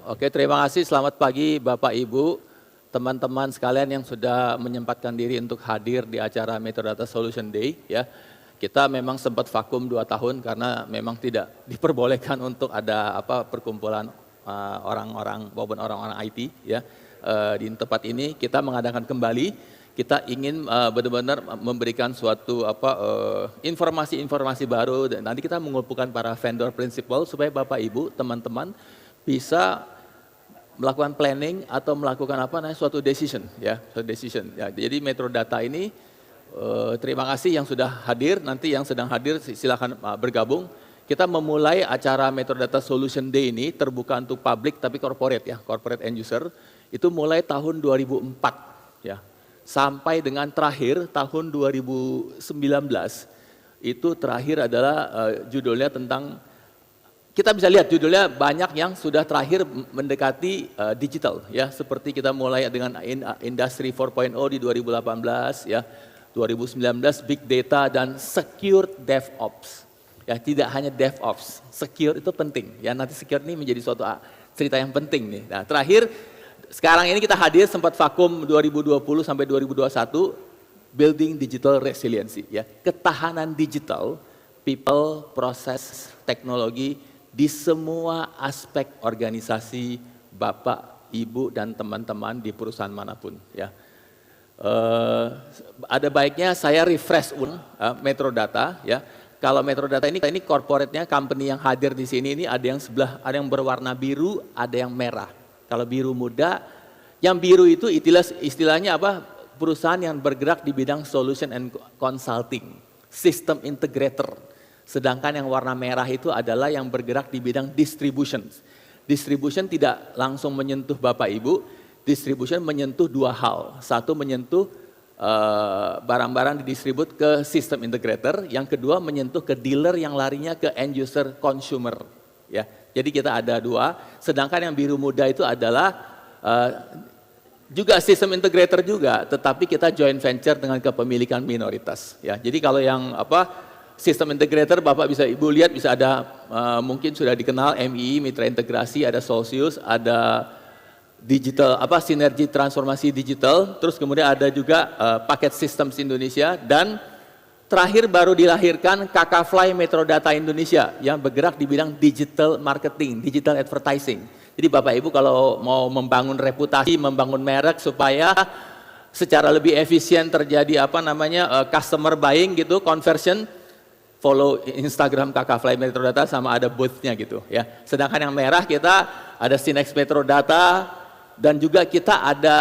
Oke, terima kasih. Selamat pagi Bapak Ibu, teman-teman sekalian yang sudah menyempatkan diri untuk hadir di acara Metrodata Solution Day. Ya, kita memang sempat vakum 2 tahun karena memang tidak diperbolehkan untuk ada perkumpulan orang-orang maupun orang-orang IT. Ya, di tempat ini kita mengadakan kembali. Kita ingin benar-benar memberikan suatu informasi-informasi baru dan nanti kita mengumpulkan para vendor principal supaya Bapak Ibu, teman-teman bisa melakukan planning atau melakukan suatu decision ya, Jadi Metrodata ini terima kasih yang sudah hadir, nanti yang sedang hadir silakan bergabung. Kita memulai acara Metrodata Solution Day ini terbuka untuk publik tapi corporate ya, corporate end user. Itu mulai tahun 2004 ya. Sampai dengan terakhir tahun 2019. Itu terakhir adalah judulnya tentang, kita bisa lihat judulnya banyak yang sudah terakhir mendekati digital ya, seperti kita mulai dengan Industri 4.0 di 2018 ya, 2019 Big Data dan Secure DevOps. Ya, tidak hanya DevOps, secure itu penting ya, nanti secure ini menjadi suatu cerita yang penting nih. Nah, terakhir sekarang ini kita hadir sempat vakum 2020 sampai 2021 Building Digital Resiliency ya, ketahanan digital, people, proses, teknologi di semua aspek organisasi Bapak, Ibu dan teman-teman di perusahaan manapun ya. Ada baiknya saya refresh Metrodata ya. Kalau Metrodata ini corporate-nya, company yang hadir di sini ini ada yang berwarna biru, ada yang merah. Kalau biru muda, yang biru itu istilahnya perusahaan yang bergerak di bidang solution and consulting, system integrator. Sedangkan yang warna merah itu adalah yang bergerak di bidang distribution. Distribution tidak langsung menyentuh Bapak Ibu, distribution menyentuh 2 hal. Satu menyentuh barang-barang didistribut ke sistem integrator, yang kedua menyentuh ke dealer yang larinya ke end user consumer. Ya, jadi kita ada 2, sedangkan yang biru muda itu adalah juga sistem integrator juga, tetapi kita joint venture dengan kepemilikan minoritas. Ya, jadi kalau yang sistem integrator Bapak bisa Ibu lihat bisa ada mungkin sudah dikenal MI, Mitra Integrasi, ada Solsius, ada digital sinergi transformasi digital, terus kemudian ada juga Paket Systems Indonesia dan terakhir baru dilahirkan Kakafly Metrodata Indonesia yang bergerak di bidang digital marketing, digital advertising. Jadi Bapak Ibu kalau mau membangun reputasi, membangun merek supaya secara lebih efisien terjadi customer buying gitu, conversion, follow Instagram Kakafly Metrodata sama ada booth-nya gitu ya. Sedangkan yang merah kita ada Sinex Metrodata dan juga kita ada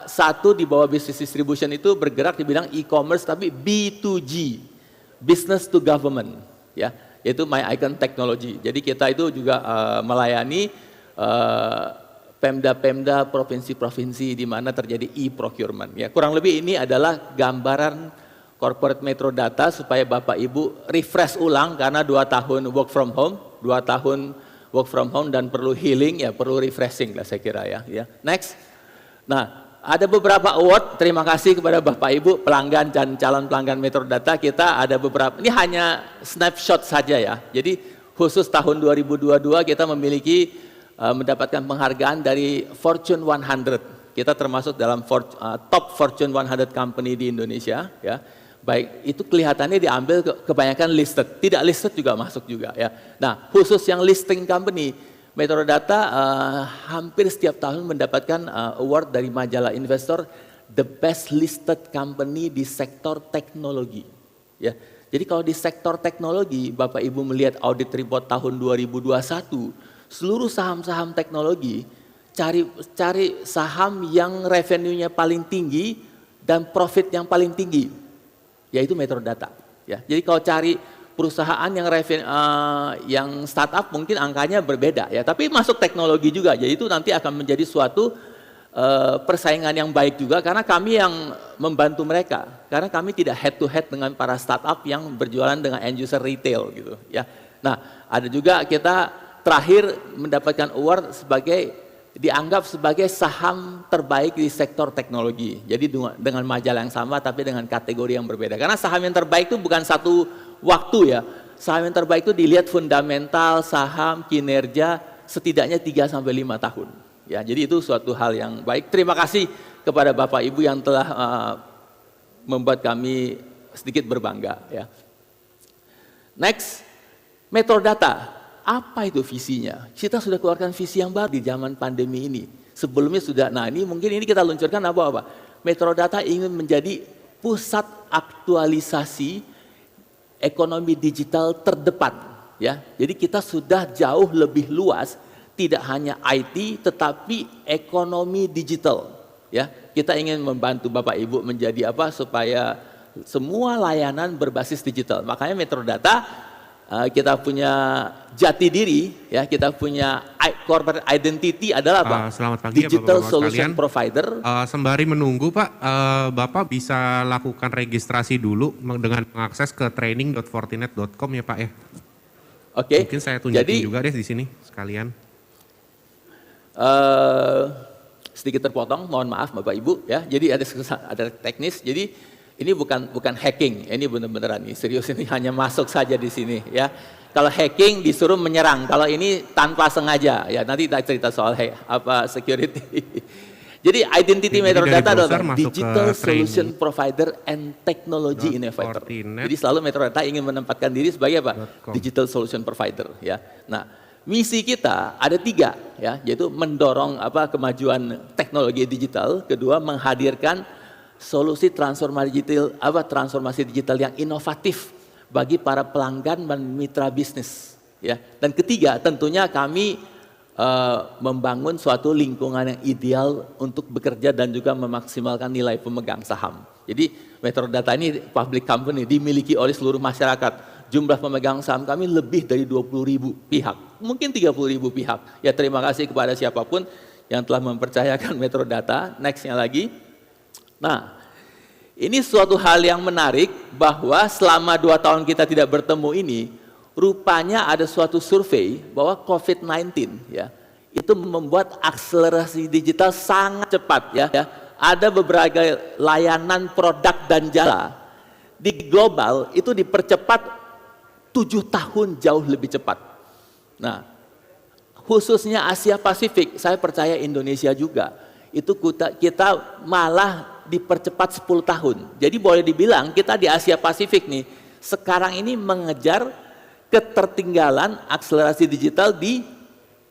satu di bawah business distribution itu bergerak di bidang e-commerce tapi B2G, business to government ya, yaitu My Icon Technology. Jadi kita itu juga melayani pemda-pemda, provinsi-provinsi di mana terjadi e-procurement ya. Kurang lebih ini adalah gambaran corporate Metrodata supaya Bapak Ibu refresh ulang karena 2 tahun work from home, 2 tahun work from home dan perlu healing ya, perlu refreshing lah saya kira ya. Next. Nah, ada beberapa award, terima kasih kepada Bapak Ibu pelanggan dan calon pelanggan Metrodata. Kita ada beberapa, ini hanya snapshot saja ya. Jadi khusus tahun 2022 kita memiliki mendapatkan penghargaan dari Fortune 100. Kita termasuk dalam top Fortune 100 company di Indonesia ya. Baik, itu kelihatannya diambil kebanyakan listed, tidak listed juga masuk juga ya. Nah, khusus yang listing company, Metrodata hampir setiap tahun mendapatkan award dari majalah investor the best listed company di sektor teknologi. Ya, jadi kalau di sektor teknologi, Bapak Ibu melihat audit report tahun 2021, seluruh saham-saham teknologi cari saham yang revenue-nya paling tinggi dan profit yang paling tinggi. Yaitu Metrodata. Ya, jadi kalau cari perusahaan yang startup mungkin angkanya berbeda ya, tapi masuk teknologi juga. Jadi itu nanti akan menjadi suatu persaingan yang baik juga karena kami yang membantu mereka. Karena kami tidak head to head dengan para startup yang berjualan dengan end user retail gitu ya. Nah, ada juga kita terakhir mendapatkan award dianggap sebagai saham terbaik di sektor teknologi. Jadi dengan majalah yang sama tapi dengan kategori yang berbeda. Karena saham yang terbaik itu bukan satu waktu ya. Saham yang terbaik itu dilihat fundamental, saham, kinerja, setidaknya 3 sampai 5 tahun. Ya, jadi itu suatu hal yang baik. Terima kasih kepada Bapak Ibu yang telah membuat kami sedikit berbangga. Ya. Next, Metrodata. Apa itu visinya? Kita sudah keluarkan visi yang baru di zaman pandemi ini. Sebelumnya sudah, nah ini mungkin ini kita luncurkan apa-apa. Metrodata ingin menjadi pusat aktualisasi ekonomi digital terdepan. Ya, jadi kita sudah jauh lebih luas. Tidak hanya IT, tetapi ekonomi digital. Ya, kita ingin membantu Bapak Ibu menjadi apa supaya semua layanan berbasis digital. Makanya Metrodata kita punya jati diri, ya kita punya corporate identity adalah apa? Selamat pagi Digital ya, Bapak-Bapak Solution sekalian. Provider. Sembari menunggu Pak, Bapak bisa lakukan registrasi dulu dengan mengakses ke training.fortinet.com ya Pak ya. Oke. Mungkin saya tunjukin Jadi, juga deh di sini sekalian. sedikit terpotong, mohon maaf Bapak Ibu ya. Jadi ada teknis. Jadi ini bukan hacking, ini benar-benar ini serius, ini hanya masuk saja di sini ya. Kalau hacking disuruh menyerang, kalau ini tanpa sengaja ya. Nanti kita cerita soal security. Jadi identity Metrodata adalah Digital Solution Provider and Technology Innovator. Jadi selalu Metrodata ingin menempatkan diri sebagai apa? Digital Solution Provider ya. Nah, misi kita ada 3 ya, yaitu mendorong kemajuan teknologi digital, kedua menghadirkan solusi transformasi digital yang inovatif bagi para pelanggan dan mitra bisnis ya. Dan ketiga tentunya kami membangun suatu lingkungan yang ideal untuk bekerja dan juga memaksimalkan nilai pemegang saham. Jadi Metrodata ini public company dimiliki oleh seluruh masyarakat. Jumlah pemegang saham kami lebih dari 20.000 pihak, mungkin 30.000 pihak. Ya terima kasih kepada siapapun yang telah mempercayakan Metrodata. Nextnya lagi. Nah, ini suatu hal yang menarik bahwa selama 2 tahun kita tidak bertemu ini, rupanya ada suatu survei bahwa COVID-19 ya, itu membuat akselerasi digital sangat cepat ya. Ada beberapa layanan produk dan jasa di global itu dipercepat 7 tahun jauh lebih cepat. Nah, khususnya Asia Pasifik, saya percaya Indonesia juga, itu kita malah dipercepat 10 tahun. Jadi boleh dibilang kita di Asia Pasifik nih, sekarang ini mengejar ketertinggalan akselerasi digital di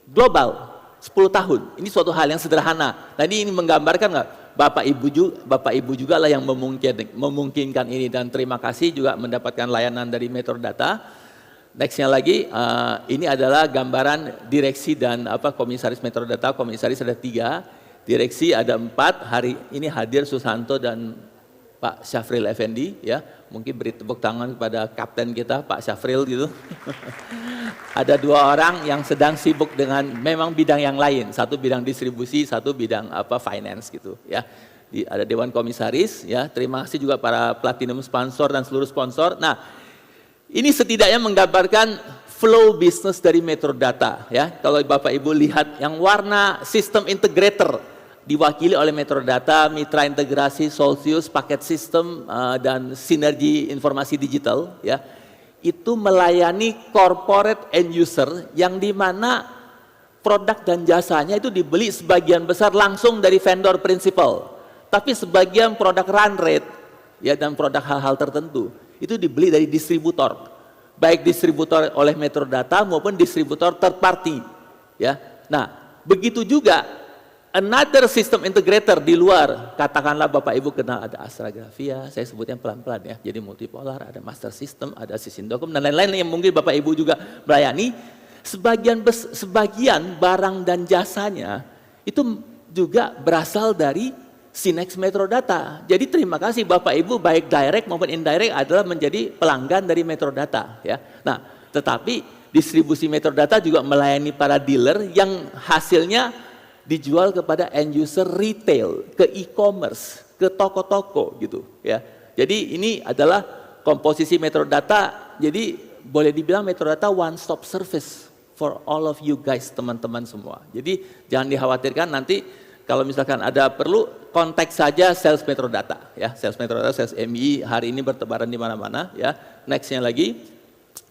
global 10 tahun. Ini suatu hal yang sederhana. Nah ini menggambarkan nggak? Bapak Ibu juga lah yang memungkinkan ini, dan terima kasih juga mendapatkan layanan dari Metrodata. Nextnya lagi, ini adalah gambaran direksi dan komisaris Metrodata. Komisaris ada 3, direksi ada 4. Hari ini hadir Susanto dan Pak Syafril Effendi ya. Mungkin beri tepuk tangan kepada kapten kita Pak Syafril gitu. Ada 2 orang yang sedang sibuk dengan memang bidang yang lain, satu bidang distribusi, satu bidang finance gitu ya. Ada dewan komisaris ya. Terima kasih juga para platinum sponsor dan seluruh sponsor. Nah, ini setidaknya menggambarkan flow bisnis dari Metrodata ya. Kalau Bapak Ibu lihat yang warna sistem integrator diwakili oleh Metrodata, mitra integrasi, Solsius, paket sistem dan sinergi informasi digital ya. Itu melayani corporate end user yang dimana produk dan jasanya itu dibeli sebagian besar langsung dari vendor principal, tapi sebagian produk run rate ya dan produk hal-hal tertentu itu dibeli dari distributor, baik distributor oleh Metrodata maupun distributor third party ya. Nah begitu juga another system integrator di luar, katakanlah Bapak Ibu kenal ada Astrografia, saya sebutnya pelan-pelan ya, jadi multipolar, ada Master System, ada Sisindocom, dan lain-lain yang mungkin Bapak Ibu juga melayani. Sebagian barang dan jasanya itu juga berasal dari Sinex Metrodata. Jadi terima kasih Bapak Ibu baik direct maupun indirect adalah menjadi pelanggan dari Metrodata ya. Nah, tetapi distribusi Metrodata juga melayani para dealer yang hasilnya dijual kepada end user retail, ke e-commerce, ke toko-toko gitu ya. Jadi ini adalah komposisi Metrodata. Jadi boleh dibilang Metrodata one stop service for all of you guys, teman-teman semua. Jadi jangan dikhawatirkan nanti kalau misalkan ada perlu kontak saja sales Metrodata ya. Sales Metrodata, sales MI hari ini bertebaran di mana-mana ya. Nextnya lagi.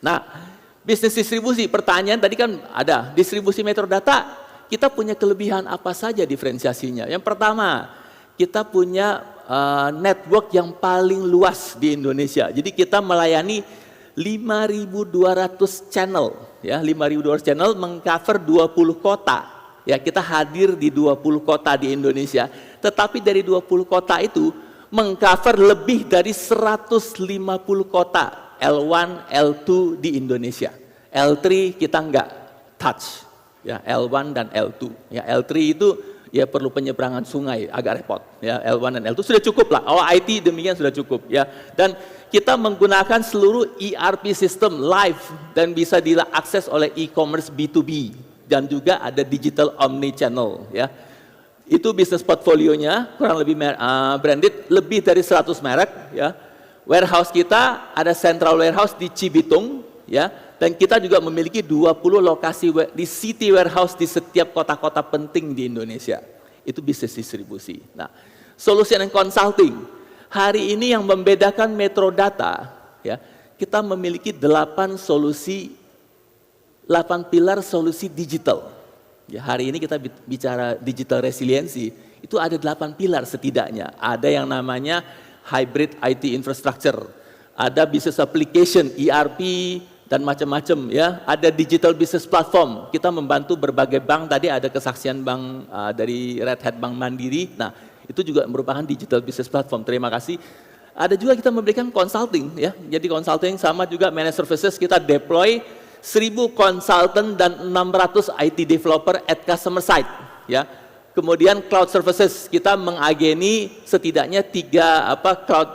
Nah, Bisnis distribusi, pertanyaan tadi kan ada, distribusi metrodata, kita punya kelebihan apa saja diferensiasinya? Yang pertama, kita punya network yang paling luas di Indonesia. Jadi kita melayani 5.200 channel, ya 5.200 channel mengcover 20 kota. Ya, kita hadir di 20 kota di Indonesia. Tetapi dari 20 kota itu mengcover lebih dari 150 kota L1, L2 di Indonesia. L3 kita enggak touch, ya L1 dan L2. Ya L3 itu ya perlu penyeberangan sungai, agak repot. Ya L1 dan L2 sudah cukup lah. Oh IT demikian sudah cukup. Ya dan kita menggunakan seluruh ERP system live dan bisa diakses oleh e-commerce B2B dan juga ada digital omni channel. Ya itu bisnis portfolionya kurang lebih branded lebih dari 100 merek. Ya warehouse kita ada central warehouse di Cibitung. Ya dan kita juga memiliki 20 lokasi di city warehouse di setiap kota-kota penting di Indonesia. Itu bisnis distribusi. Nah, solution and consulting. Hari ini yang membedakan Metrodata, ya, kita memiliki 8 pilar solusi digital. Ya, hari ini kita bicara digital resiliency, itu ada 8 pilar setidaknya. Ada yang namanya hybrid IT infrastructure, ada business application, ERP, dan macam-macam ya, ada digital business platform. Kita membantu berbagai bank, tadi ada kesaksian bank dari Red Hat Bank Mandiri. Nah, itu juga merupakan digital business platform. Terima kasih. Ada juga kita memberikan consulting ya. Jadi consulting sama juga managed services, kita deploy 1.000 consultant dan 600 IT developer at customer site ya. Kemudian cloud services, kita mengageni setidaknya 3 cloud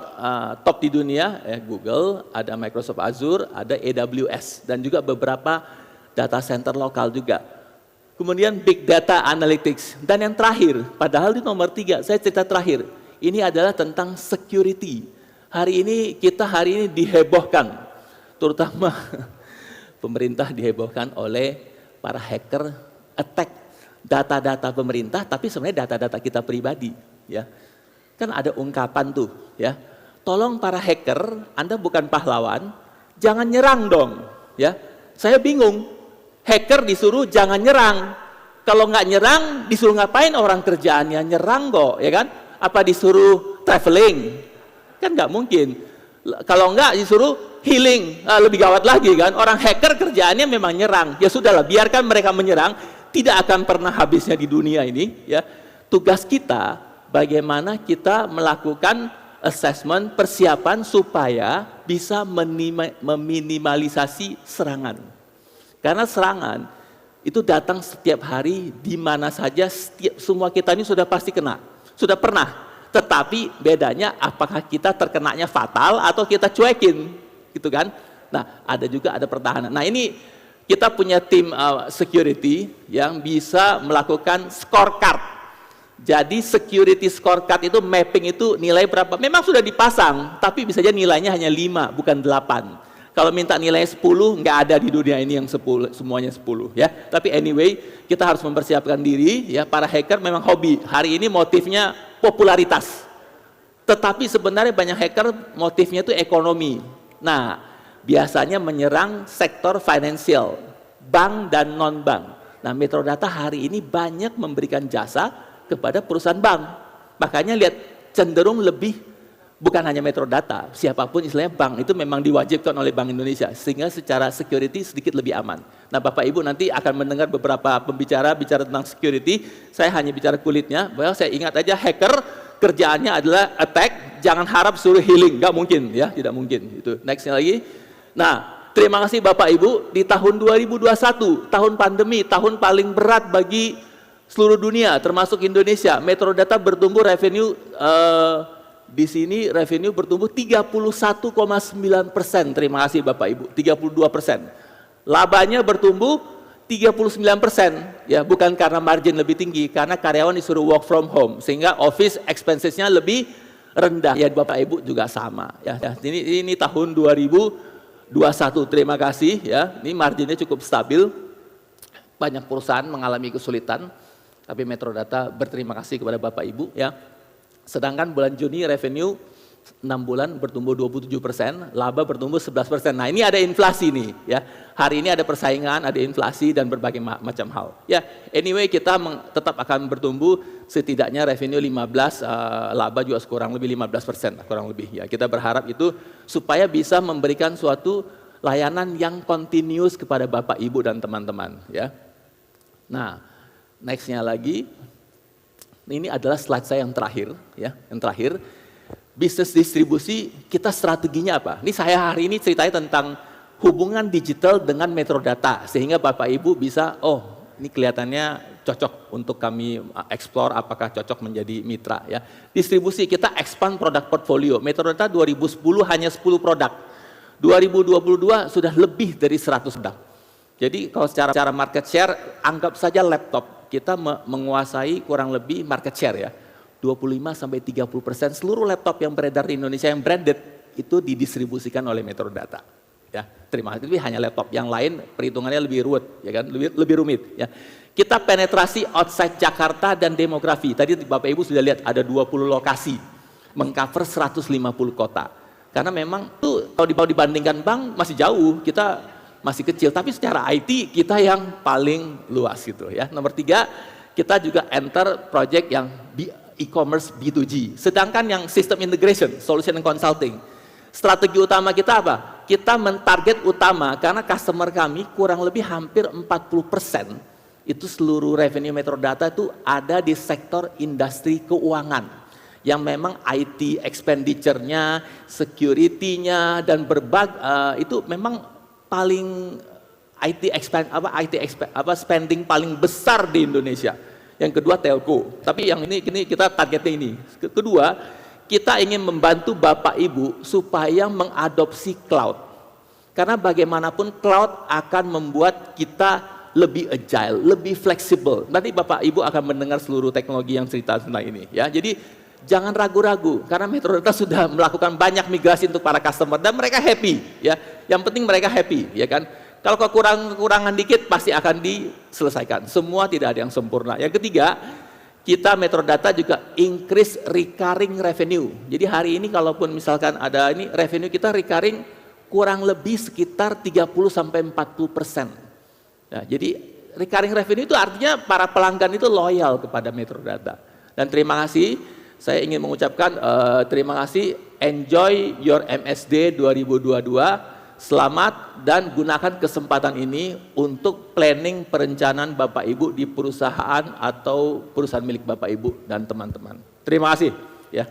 top di dunia, Google, ada Microsoft Azure, ada AWS, dan juga beberapa data center lokal juga. Kemudian big data analytics, dan yang terakhir, padahal di nomor 3, saya cerita terakhir, ini adalah tentang security. Hari ini dihebohkan, terutama pemerintah dihebohkan oleh para hacker attack data-data pemerintah, tapi sebenarnya data-data kita pribadi, ya. Kan ada ungkapan tuh, ya. Tolong para hacker, Anda bukan pahlawan, jangan nyerang dong, ya. Saya bingung, hacker disuruh jangan nyerang. Kalau nggak nyerang, disuruh ngapain orang kerjaannya nyerang kok, ya kan? Apa disuruh traveling? Kan nggak mungkin. Kalau nggak disuruh healing, lebih gawat lagi kan? Orang hacker kerjaannya memang nyerang. Ya sudahlah, biarkan mereka menyerang. Tidak akan pernah habisnya di dunia ini ya. Tugas kita bagaimana kita melakukan assessment persiapan supaya bisa meminimalisasi serangan. Karena serangan itu datang setiap hari di mana saja, semua kita ini sudah pasti kena. Sudah pernah. Tetapi bedanya apakah kita terkenanya fatal atau kita cuekin gitu kan. Nah, ada pertahanan. Nah, ini kita punya tim security yang bisa melakukan scorecard. Jadi security scorecard itu mapping itu nilai berapa. Memang sudah dipasang, tapi bisa jadi nilainya hanya 5, bukan 8. Kalau minta nilai 10, nggak ada di dunia ini yang 10, semuanya 10. Ya. Tapi anyway, kita harus mempersiapkan diri. Ya, para hacker memang hobi. Hari ini motifnya popularitas. Tetapi sebenarnya banyak hacker motifnya itu ekonomi. Nah, biasanya menyerang sektor finansial, bank dan non-bank. Nah, Metrodata hari ini banyak memberikan jasa kepada perusahaan bank. Makanya lihat cenderung lebih, bukan hanya Metrodata, siapapun istilahnya bank itu memang diwajibkan oleh Bank Indonesia, sehingga secara security sedikit lebih aman. Nah, Bapak Ibu nanti akan mendengar beberapa pembicara bicara tentang security, saya hanya bicara kulitnya, bahwa saya ingat aja hacker kerjaannya adalah attack, jangan harap suruh healing, nggak mungkin ya, tidak mungkin. Itu nextnya lagi. Nah, terima kasih Bapak Ibu, di tahun 2021, tahun pandemi, tahun paling berat bagi seluruh dunia, termasuk Indonesia, Metrodata bertumbuh revenue, di sini revenue bertumbuh 31,9%, terima kasih Bapak Ibu, 32%. Labanya bertumbuh 39%, ya bukan karena margin lebih tinggi, karena karyawan disuruh work from home, sehingga office expenses-nya lebih rendah. Ya Bapak Ibu juga sama, ya. Ini tahun 2021, terima kasih ya. Ini marginnya cukup stabil. Banyak perusahaan mengalami kesulitan, tapi Metrodata berterima kasih kepada Bapak Ibu ya. Sedangkan bulan Juni revenue 6 bulan bertumbuh 27%, laba bertumbuh 11%. Nah, ini ada inflasi nih ya. Hari ini ada persaingan, ada inflasi dan berbagai macam hal. Ya, anyway kita tetap akan bertumbuh setidaknya revenue 15, laba juga kurang lebih 15% kurang lebih ya. Kita berharap itu supaya bisa memberikan suatu layanan yang continuous kepada Bapak, Ibu dan teman-teman ya. Nah, nextnya lagi, ini adalah slide saya yang terakhir ya, yang terakhir. Bisnis distribusi, kita strateginya apa? Ini saya hari ini ceritanya tentang hubungan digital dengan metrodata, sehingga Bapak Ibu bisa, oh ini kelihatannya cocok untuk kami explore apakah cocok menjadi mitra ya. Distribusi, kita expand produk portfolio. Metrodata 2010 hanya 10 produk, 2022 sudah lebih dari 100 produk. Jadi kalau secara market share, anggap saja laptop, kita menguasai kurang lebih market share ya. 25-30% seluruh laptop yang beredar di Indonesia yang branded itu didistribusikan oleh Metrodata. Ya, terima kasih. Tapi hanya laptop, yang lain perhitungannya lebih ruwet, ya kan? Lebih rumit. Ya. Kita penetrasi outside Jakarta dan demografi. Tadi Bapak Ibu sudah lihat ada 20 lokasi, mengcover 150 kota. Karena memang tuh kalau dibandingkan bank masih jauh, kita masih kecil. Tapi secara IT kita yang paling luas gitu ya. Nomor 3, kita juga enter project yang e-commerce B2G. Sedangkan yang system integration, solution and consulting, strategi utama kita apa? Kita mentarget utama karena customer kami kurang lebih hampir 40% itu seluruh revenue Metrodata itu ada di sektor industri keuangan yang memang IT expenditure-nya, security-nya dan itu memang paling spending paling besar di Indonesia. Yang kedua telco, tapi yang ini kita targetnya ini. Kedua, kita ingin membantu Bapak Ibu supaya mengadopsi cloud. Karena bagaimanapun cloud akan membuat kita lebih agile, lebih fleksibel. Nanti Bapak Ibu akan mendengar seluruh teknologi yang cerita tentang ini ya. Jadi jangan ragu-ragu karena Metrodata sudah melakukan banyak migrasi untuk para customer dan mereka happy ya. Yang penting mereka happy ya kan. Kalau kekurangan dikit pasti akan diselesaikan. Semua tidak ada yang sempurna. Yang ketiga, kita Metrodata juga increase recurring revenue. Jadi hari ini kalaupun misalkan ada ini revenue kita recurring kurang lebih sekitar 30-40%. Nah, jadi recurring revenue itu artinya para pelanggan itu loyal kepada Metrodata. Dan terima kasih, saya ingin mengucapkan terima kasih, enjoy your MSD 2022. Selamat dan gunakan kesempatan ini untuk planning perencanaan Bapak Ibu di perusahaan atau perusahaan milik Bapak Ibu dan teman-teman. Terima kasih ya.